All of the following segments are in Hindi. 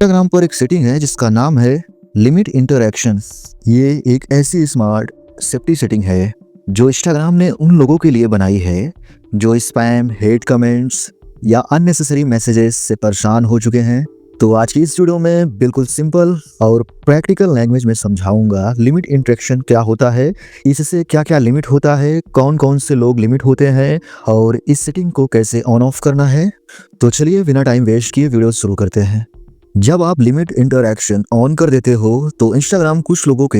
इंस्टाग्राम पर एक सेटिंग है जिसका नाम है लिमिट इंटरैक्शन। ये एक ऐसी स्मार्ट सेफ्टी सेटिंग है जो इंस्टाग्राम ने उन लोगों के लिए बनाई है जो स्पैम, हेट कमेंट्स या अननेसेसरी मैसेजेस से परेशान हो चुके हैं। तो आज की इस वीडियो में बिल्कुल सिंपल और प्रैक्टिकल लैंग्वेज में समझाऊंगा लिमिट इंटरेक्शन क्या होता है, इससे क्या क्या लिमिट होता है, कौन कौन से लोग लिमिट होते हैं और इस सेटिंग को कैसे ऑन ऑफ करना है। तो चलिए बिना टाइम वेस्ट किए वीडियो शुरू करते हैं। जब आप लिमिट इंटरैक्शन ऑन कर देते हो तो इंस्टाग्राम कुछ लोगों के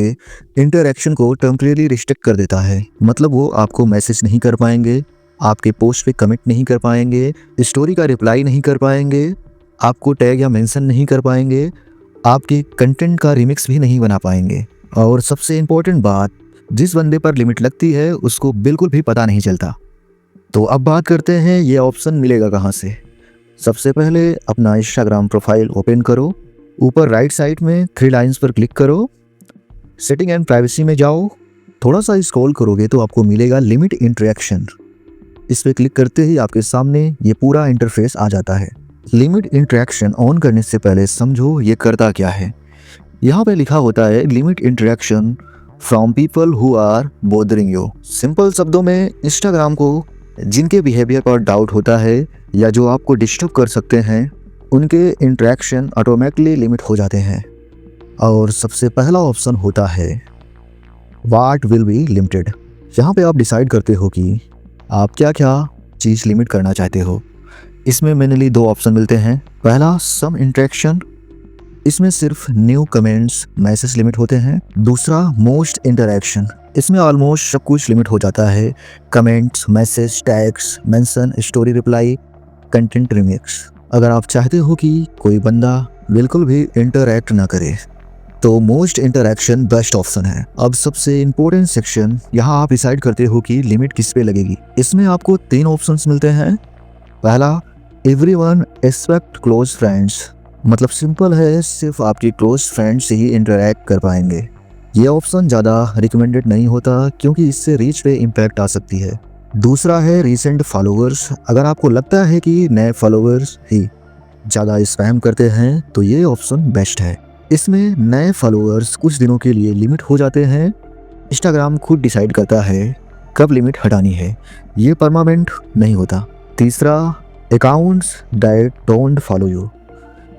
इंटरैक्शन को टेम्परेरी रिस्ट्रिक्ट कर देता है। मतलब वो आपको मैसेज नहीं कर पाएंगे, आपके पोस्ट पे कमेंट नहीं कर पाएंगे, स्टोरी का रिप्लाई नहीं कर पाएंगे, आपको टैग या मेंशन नहीं कर पाएंगे, आपके कंटेंट का रिमिक्स भी नहीं बना पाएंगे। और सबसे इम्पोर्टेंट बात, जिस बंदे पर लिमिट लगती है उसको बिल्कुल भी पता नहीं चलता। तो अब बात करते हैं ये ऑप्शन मिलेगा कहाँ से। सबसे पहले अपना इंस्टाग्राम प्रोफाइल ओपन करो, ऊपर राइट साइड में 3 लाइंस पर क्लिक करो, सेटिंग एंड प्राइवेसी में जाओ, थोड़ा सा स्क्रॉल करोगे तो आपको मिलेगा लिमिट इंटरैक्शन। इस पर क्लिक करते ही आपके सामने ये पूरा इंटरफेस आ जाता है। लिमिट इंटरैक्शन ऑन करने से पहले समझो ये करता क्या है। यहाँ पे लिखा होता है limit interaction from people who are bothering you. Simple शब्दों में इंस्टाग्राम को जिनके बिहेवियर पर डाउट होता है या जो आपको डिस्टर्ब कर सकते हैं उनके इंटरेक्शन ऑटोमेटिकली लिमिट हो जाते हैं। और सबसे पहला ऑप्शन होता है व्हाट विल बी लिमिटेड। यहाँ पे आप डिसाइड करते हो कि आप क्या क्या चीज़ लिमिट करना चाहते हो। इसमें मेनली 2 ऑप्शन मिलते हैं। पहला सम इंटरेक्शन, इसमें सिर्फ न्यू कमेंट्स, मैसेज लिमिट होते हैं। दूसरा मोस्ट इंटरेक्शन, इसमें ऑलमोस्ट सब कुछ लिमिट हो जाता है। Comments, message, tags, mention, story reply, content remix. अगर आप चाहते हो कि कोई बंदा बिल्कुल भी इंटरैक्ट ना करे तो मोस्ट इंटरैक्शन बेस्ट ऑप्शन है। अब सबसे इम्पोर्टेंट सेक्शन, यहाँ आप डिसाइड करते हो कि लिमिट किस पे लगेगी। इसमें आपको 3 ऑप्शंस मिलते हैं। पहला एवरीवन एक्सेप्ट क्लोज फ्रेंड्स, मतलब सिंपल है, सिर्फ आपके क्लोज फ्रेंड्स से ही इंटरैक्ट कर पाएंगे। ये ऑप्शन ज़्यादा रिकमेंडेड नहीं होता क्योंकि इससे रीच पे इम्पैक्ट आ सकती है। दूसरा है रीसेंट फॉलोअर्स, अगर आपको लगता है कि नए फॉलोअर्स ही ज़्यादा स्पैम करते हैं तो ये ऑप्शन बेस्ट है। इसमें नए फॉलोअर्स कुछ दिनों के लिए लिमिट हो जाते हैं। इंस्टाग्राम खुद डिसाइड करता है कब लिमिट हटानी है, ये परमानेंट नहीं होता। तीसरा accounts that don't follow you,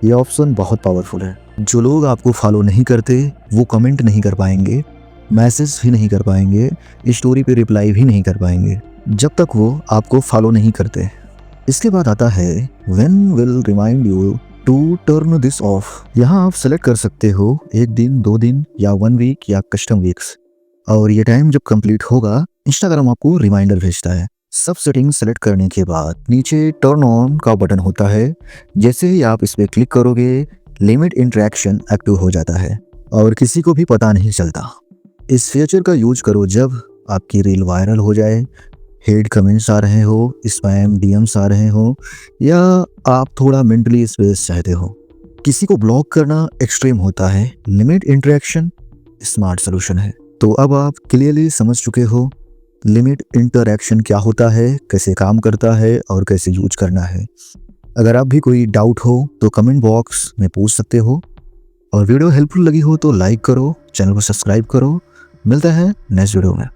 ये ऑप्शन बहुत पावरफुल है। जो लोग आपको फॉलो नहीं करते वो कमेंट नहीं कर पाएंगे, मैसेज भी नहीं कर पाएंगे, स्टोरी पे रिप्लाई भी नहीं कर पाएंगे जब तक वो आपको फॉलो नहीं करते। इसके बाद आता है when will remind you to turn this off. यहाँ आप सेलेक्ट कर सकते हो 1 दिन, 2 दिन या 1 वीक या कस्टम वीक्स, और ये टाइम जब कंप्लीट होगा इंस्टाग्राम आपको रिमाइंडर भेजता है। सब सेटिंग सेलेक्ट करने के बाद नीचे टर्न ऑन का बटन होता है। जैसे ही आप इस पर क्लिक करोगे लिमिट इंटरैक्शन एक्टिव हो जाता है और किसी को भी पता नहीं चलता। इस फीचर का यूज करो जब आपकी रील वायरल हो जाए, हेट कमेंट्स आ रहे हो, स्पैम डीएम्स आ रहे हो, या आप थोड़ा मेंटली स्पेस चाहते हो। किसी को ब्लॉक करना एक्सट्रीम होता है, लिमिट इंटरैक्शन स्मार्ट सोल्यूशन है। तो अब आप क्लियरली समझ चुके हो लिमिट इंटरैक्शन क्या होता है, कैसे काम करता है और कैसे यूज करना है। अगर आप भी कोई डाउट हो तो कमेंट बॉक्स में पूछ सकते हो, और वीडियो हेल्पफुल लगी हो तो लाइक करो, चैनल को सब्सक्राइब करो। मिलते हैं नेक्स्ट वीडियो में।